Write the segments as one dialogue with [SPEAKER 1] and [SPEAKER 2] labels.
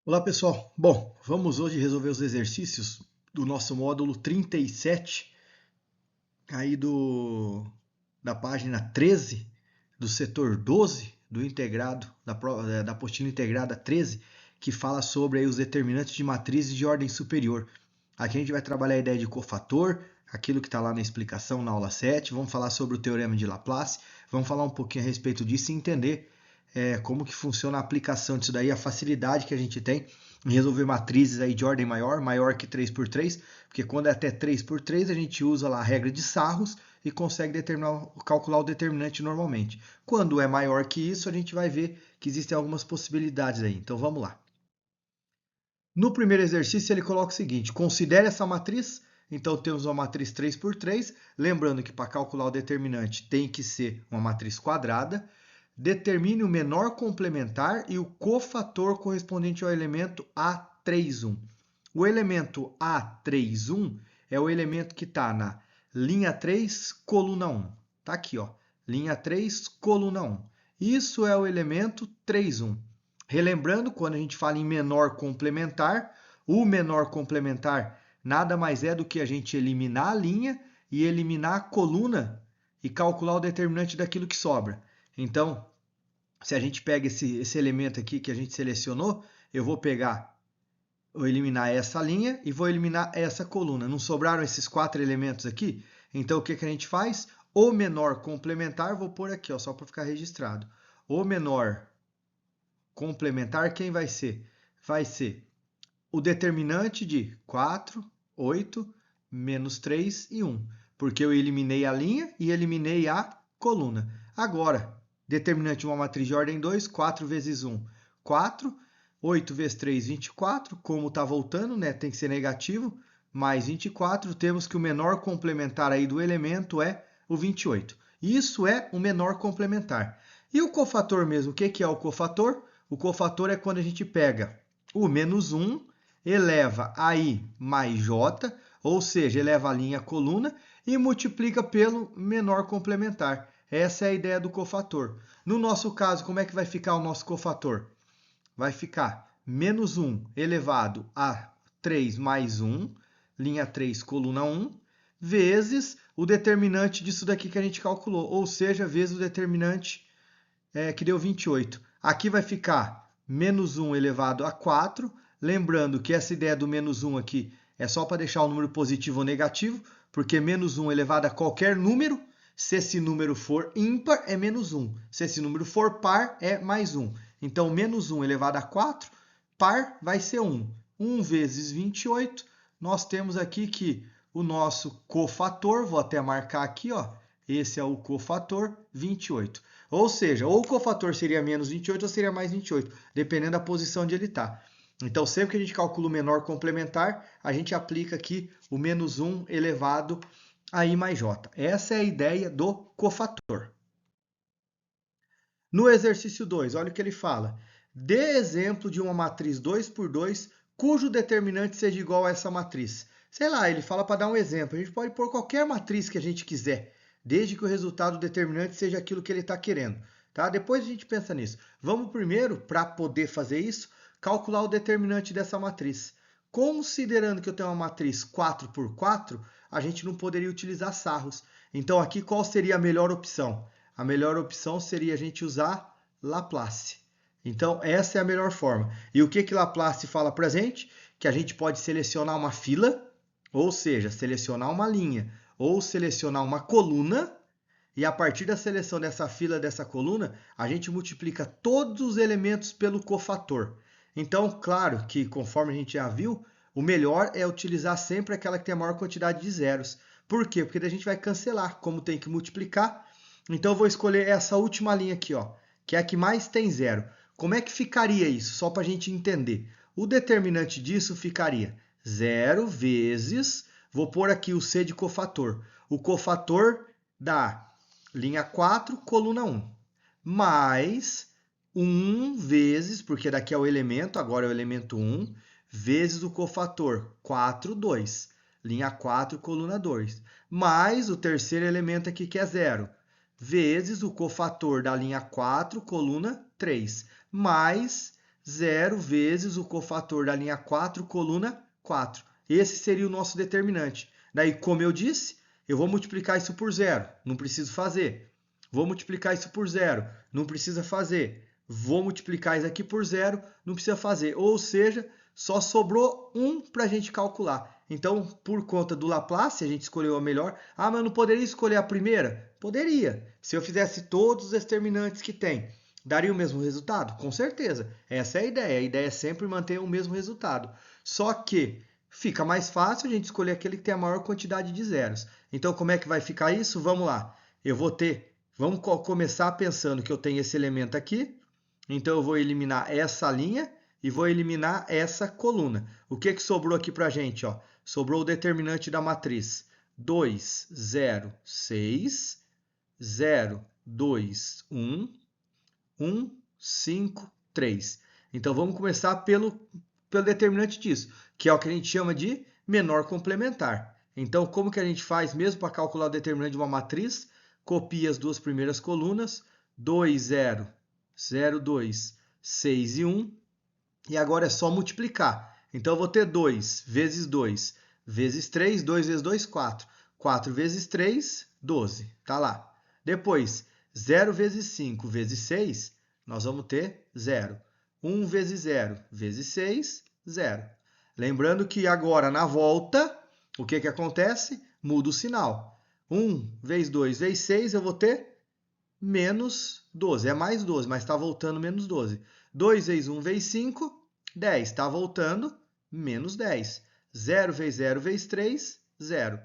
[SPEAKER 1] Olá pessoal, bom, vamos hoje resolver os exercícios do nosso módulo 37, aí da página 13, do setor 12, do integrado, da apostila integrada 13, que fala sobre aí os determinantes de matrizes de ordem superior. Aqui a gente vai trabalhar a ideia de cofator, aquilo que está lá na explicação na aula 7, vamos falar sobre o teorema de Laplace, vamos falar um pouquinho a respeito disso e entender como que funciona a aplicação disso daí, a facilidade que a gente tem em resolver matrizes aí de ordem maior, maior que 3×3, porque quando é até 3×3 a gente usa lá a regra de Sarros e consegue calcular o determinante normalmente. Quando é maior que isso, a gente vai ver que existem algumas possibilidades aí. Então vamos lá. No primeiro exercício ele coloca o seguinte, considere essa matriz, então temos uma matriz 3×3, lembrando que para calcular o determinante tem que ser uma matriz quadrada, determine o menor complementar e o cofator correspondente ao elemento A31. O elemento A31 é o elemento que está na linha 3, coluna 1. Está aqui, ó, linha 3, coluna 1. Isso é o elemento 31. Relembrando, quando a gente fala em menor complementar, o menor complementar nada mais é do que a gente eliminar a linha e eliminar a coluna e calcular o determinante daquilo que sobra. Então, se a gente pega esse elemento aqui que a gente selecionou, eu vou eliminar essa linha e vou eliminar essa coluna. Não sobraram esses 4 elementos aqui? Então, o que a gente faz? O menor complementar, vou pôr aqui, ó, só para ficar registrado. O menor complementar, quem vai ser? Vai ser o determinante de 4, 8, menos 3 e 1. Porque eu eliminei a linha e eliminei a coluna. Agora, determinante de uma matriz de ordem 2, 4 vezes 1, 4. 8 vezes 3, 24. Como está voltando, né? Tem que ser negativo. Mais 24. Temos que o menor complementar aí do elemento é o 28. Isso é o menor complementar. E o cofator mesmo, o que é o cofator? O cofator é quando a gente pega o menos 1, eleva a i mais j, ou seja, eleva a linha à coluna, e multiplica pelo menor complementar. Essa é a ideia do cofator. No nosso caso, como é que vai ficar o nosso cofator? Vai ficar menos 1 elevado a 3 mais 1, linha 3, coluna 1, vezes o determinante disso daqui que a gente calculou, ou seja, vezes o determinante que deu 28. Aqui vai ficar menos 1 elevado a 4, lembrando que essa ideia do menos 1 aqui é só para deixar o número positivo ou negativo, porque menos 1 elevado a qualquer número, se esse número for ímpar, é menos 1. Se esse número for par, é mais 1. Então, menos 1 elevado a 4, par vai ser 1. 1 vezes 28, nós temos aqui que o nosso cofator, vou até marcar aqui, ó, esse é o cofator 28. Ou seja, ou o cofator seria menos 28 ou seria mais 28, dependendo da posição onde ele está. Então, sempre que a gente calcula o menor complementar, a gente aplica aqui o menos 1 elevado a i mais j. Essa é a ideia do cofator. No exercício 2, olha o que ele fala. Dê exemplo de uma matriz 2×2 cujo determinante seja igual a essa matriz. Sei lá, ele fala para dar um exemplo. A gente pode pôr qualquer matriz que a gente quiser, desde que o resultado determinante seja aquilo que ele está querendo. Tá? Depois a gente pensa nisso. Vamos primeiro, para poder fazer isso, calcular o determinante dessa matriz. Considerando que eu tenho uma matriz 4×4, a gente não poderia utilizar sarros. Então, aqui qual seria a melhor opção? A melhor opção seria a gente usar Laplace. Então, essa é a melhor forma. E o que Laplace fala para a gente? Que a gente pode selecionar uma fila, ou seja, selecionar uma linha, ou selecionar uma coluna, e a partir da seleção dessa fila, dessa coluna, a gente multiplica todos os elementos pelo cofator. Então, claro que, conforme a gente já viu, o melhor é utilizar sempre aquela que tem a maior quantidade de zeros. Por quê? Porque daí a gente vai cancelar, como tem que multiplicar. Então, eu vou escolher essa última linha aqui, ó, que é a que mais tem zero. Como é que ficaria isso? Só para a gente entender. O determinante disso ficaria 0 vezes, vou pôr aqui o C de cofator. O cofator da linha 4, coluna 1, mais 1 vezes, porque daqui é o elemento, agora é o elemento 1, vezes o cofator 4, 2, linha 4, coluna 2, mais o terceiro elemento aqui que é 0, vezes o cofator da linha 4, coluna 3, mais 0 vezes o cofator da linha 4, coluna 4. Esse seria o nosso determinante. Daí, como eu disse, eu vou multiplicar isso por 0. Não preciso fazer. Vou multiplicar isso por 0. Não precisa fazer. Vou multiplicar isso aqui por 0. Não precisa fazer. Ou seja, só sobrou 1 para a gente calcular. Então, por conta do Laplace, a gente escolheu a melhor. Ah, mas eu não poderia escolher a primeira? Poderia. Se eu fizesse todos os determinantes que tem, daria o mesmo resultado? Com certeza. Essa é a ideia. A ideia é sempre manter o mesmo resultado. Só que fica mais fácil a gente escolher aquele que tem a maior quantidade de zeros. Então, como é que vai ficar isso? Vamos lá. Vamos começar pensando que eu tenho esse elemento aqui. Então, eu vou eliminar essa linha e vou eliminar essa coluna. O que sobrou aqui para a gente? Ó? Sobrou o determinante da matriz. 2, 0, 6, 0, 2, 1, 1, 5, 3. Então, vamos começar pelo determinante disso, que é o que a gente chama de menor complementar. Então, como que a gente faz mesmo para calcular o determinante de uma matriz? Copia as duas primeiras colunas, 2, 0, 0, 2, 6 e 1. E agora é só multiplicar. Então, eu vou ter 2 vezes 2 vezes 3, 2 vezes 2, 4. 4 vezes 3, 12. Tá lá. Depois, 0 vezes 5 vezes 6, nós vamos ter 0. 1 vezes 0 vezes 6, 0. Lembrando que agora, na volta, o que acontece? Muda o sinal. 1 vezes 2 vezes 6, eu vou ter menos 12. É mais 12, mas está voltando menos 12. 2 vezes 1 vezes 5, 10. Está voltando menos 10. 0 vezes 0 vezes 3, 0.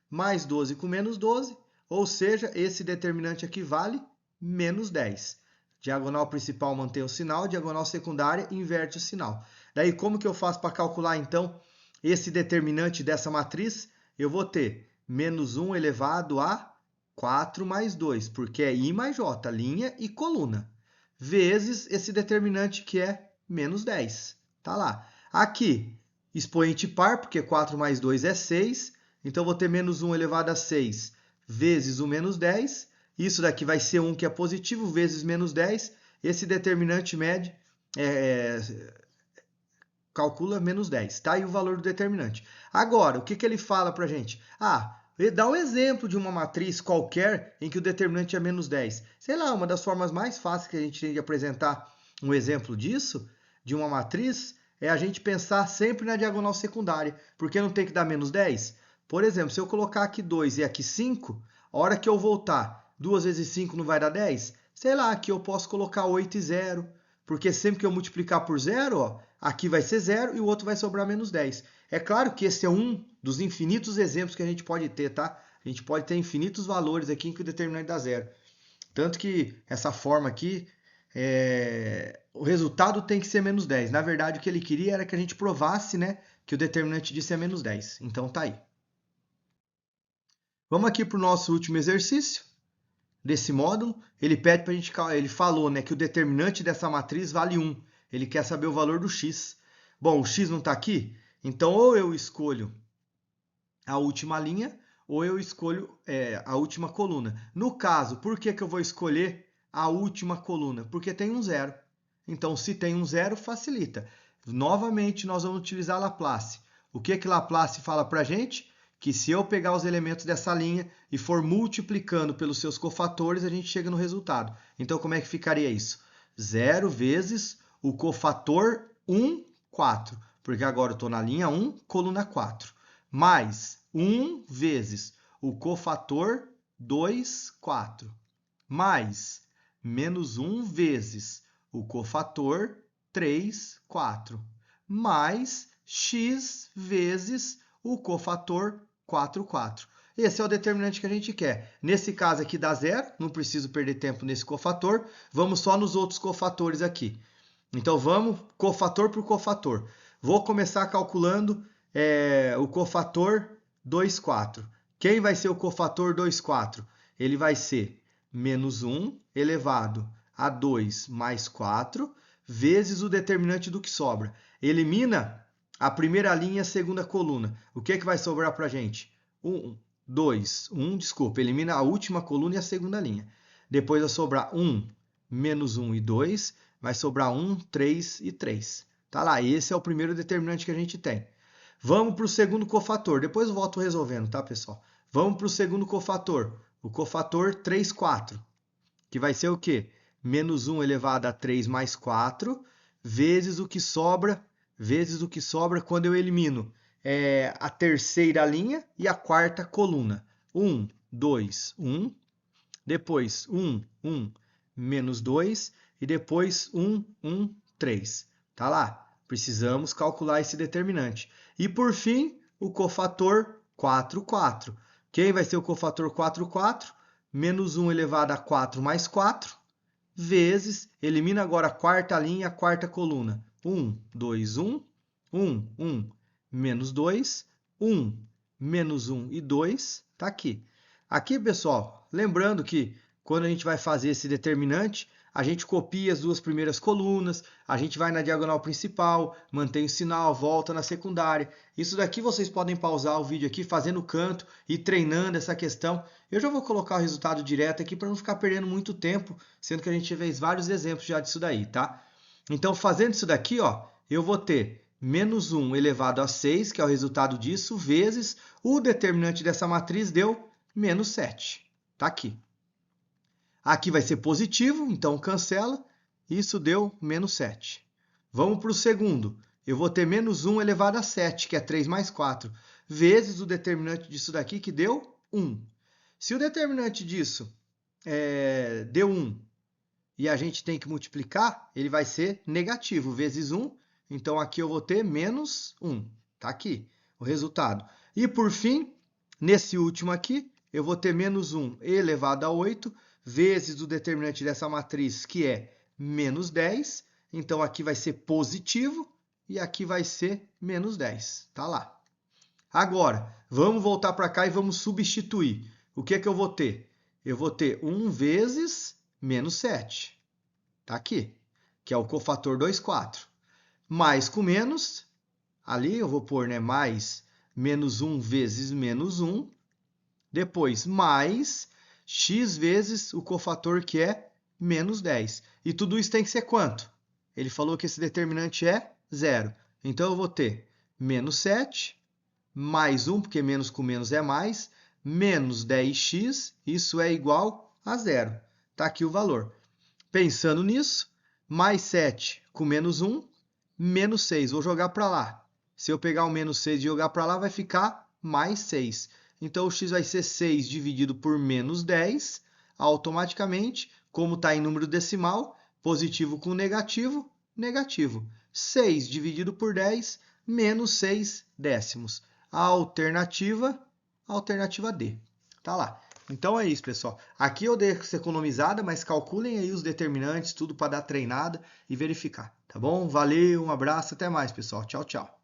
[SPEAKER 1] Mais 12 com menos 12, ou seja, esse determinante aqui vale menos 10. Diagonal principal mantém o sinal, diagonal secundária inverte o sinal. Daí, como que eu faço para calcular, então, esse determinante dessa matriz? Eu vou ter menos 1 elevado a 4 mais 2, porque é I mais J, linha e coluna, vezes esse determinante que é menos 10. Tá lá. Aqui, expoente par, porque 4 mais 2 é 6, então vou ter menos 1 elevado a 6 vezes o menos 10. Isso daqui vai ser 1 que é positivo, vezes menos 10. Esse determinante calcula menos 10. Tá aí o valor do determinante. Agora, o que ele fala para a gente? Ele dá um exemplo de uma matriz qualquer em que o determinante é menos 10. Sei lá, uma das formas mais fáceis que a gente tem de apresentar um exemplo disso, de uma matriz, é a gente pensar sempre na diagonal secundária. Porque não tem que dar menos 10? Por exemplo, se eu colocar aqui 2 e aqui 5, a hora que eu voltar, 2 vezes 5 não vai dar 10? Sei lá, aqui eu posso colocar 8 e 0. Porque sempre que eu multiplicar por 0, ó, aqui vai ser 0 e o outro vai sobrar menos 10. É claro que esse é um dos infinitos exemplos que a gente pode ter, tá? A gente pode ter infinitos valores aqui em que o determinante dá 0. Tanto que essa forma aqui, o resultado tem que ser menos 10. Na verdade, o que ele queria era que a gente provasse, né, que o determinante disso é menos 10. Então tá aí. Vamos aqui para o nosso último exercício desse módulo. Ele pede para a gente, ele falou, né, que o determinante dessa matriz vale 1. Ele quer saber o valor do x. Bom, o x não está aqui, então ou eu escolho a última linha ou eu escolho a última coluna. No caso, por que eu vou escolher a última coluna? Porque tem um 0. Então, se tem um 0, facilita. Novamente, nós vamos utilizar Laplace. O que Laplace fala para a gente? Que se eu pegar os elementos dessa linha e for multiplicando pelos seus cofatores, a gente chega no resultado. Então, como é que ficaria isso? 0 vezes o cofator 1, 4. Porque agora eu estou na linha 1, coluna 4. Mais 1 vezes o cofator 2, 4. Mais menos 1 vezes o cofator 3, 4. Mais x vezes o cofator 4, 4. Esse é o determinante que a gente quer. Nesse caso aqui dá 0, não preciso perder tempo nesse cofator. Vamos só nos outros cofatores aqui. Então vamos cofator por cofator. Vou começar calculando o cofator 2, 4. Quem vai ser o cofator 2, 4? Ele vai ser menos 1 elevado a 2 mais 4 vezes o determinante do que sobra. Elimina a primeira linha e a segunda coluna. O que vai sobrar para a gente? 1, desculpa, elimina a última coluna e a segunda linha. Depois vai sobrar 1, menos 1 e 2, Vai sobrar 1, 3 e 3. Tá lá, esse é o primeiro determinante que a gente tem. Vamos para o segundo cofator. Depois eu volto resolvendo, tá, pessoal? Vamos para o segundo cofator. O cofator 3, 4. Que vai ser o quê? Menos 1 elevado a 3 mais 4, vezes o que sobra quando eu elimino a terceira linha e a quarta coluna. 1, 2, 1. Depois 1, 1, menos 2. E depois 1, 1, 3. Tá lá. Precisamos calcular esse determinante. E por fim, o cofator 4, 4. Quem vai ser o cofator 4, 4? Menos 1 elevado a 4 mais 4, vezes, elimina agora a quarta linha e a quarta coluna. 1, 2, 1, 1, 1, menos 2, 1, menos 1 e 2, tá aqui. Aqui, pessoal, lembrando que quando a gente vai fazer esse determinante, a gente copia as duas primeiras colunas, a gente vai na diagonal principal, mantém o sinal, volta na secundária. Isso daqui vocês podem pausar o vídeo aqui, fazendo o canto e treinando essa questão. Eu já vou colocar o resultado direto aqui para não ficar perdendo muito tempo, sendo que a gente fez vários exemplos já disso daí, tá? Então, fazendo isso daqui, ó, eu vou ter menos 1 elevado a 6, que é o resultado disso, vezes o determinante dessa matriz deu menos 7. Tá aqui. Aqui vai ser positivo, então cancela. Isso deu menos 7. Vamos para o segundo. Eu vou ter menos 1 elevado a 7, que é 3 mais 4, vezes o determinante disso daqui, que deu 1. Se o determinante disso deu 1 e a gente tem que multiplicar, ele vai ser negativo, vezes 1. Então, aqui eu vou ter menos 1. Tá aqui o resultado. E, por fim, nesse último aqui, eu vou ter menos 1 elevado a 8, vezes o determinante dessa matriz, que é menos 10. Então, aqui vai ser positivo e aqui vai ser menos 10. Tá lá. Agora, vamos voltar para cá e vamos substituir. O que é que eu vou ter? Eu vou ter 1 vezes menos 7. Tá aqui, que é o cofator 2, 4. Mais com menos, ali eu vou pôr, né, mais menos 1 vezes menos 1. Depois, mais x vezes o cofator que é menos 10. E tudo isso tem que ser quanto? Ele falou que esse determinante é 0. Então, eu vou ter menos 7, mais 1, porque menos com menos é mais, menos 10x, isso é igual a 0. Está aqui o valor. Pensando nisso, mais 7 com menos 1, menos 6. Vou jogar para lá. Se eu pegar o menos 6 e jogar para lá, vai ficar mais 6. Então, o x vai ser 6 dividido por menos 10. Automaticamente, como está em número decimal, positivo com negativo, negativo. 6 dividido por 10, menos 6 décimos. A alternativa D. Tá lá. Então é isso, pessoal. Aqui eu dei essa economizada, mas calculem aí os determinantes, tudo para dar treinada e verificar. Tá bom? Valeu, um abraço, até mais, pessoal. Tchau, tchau.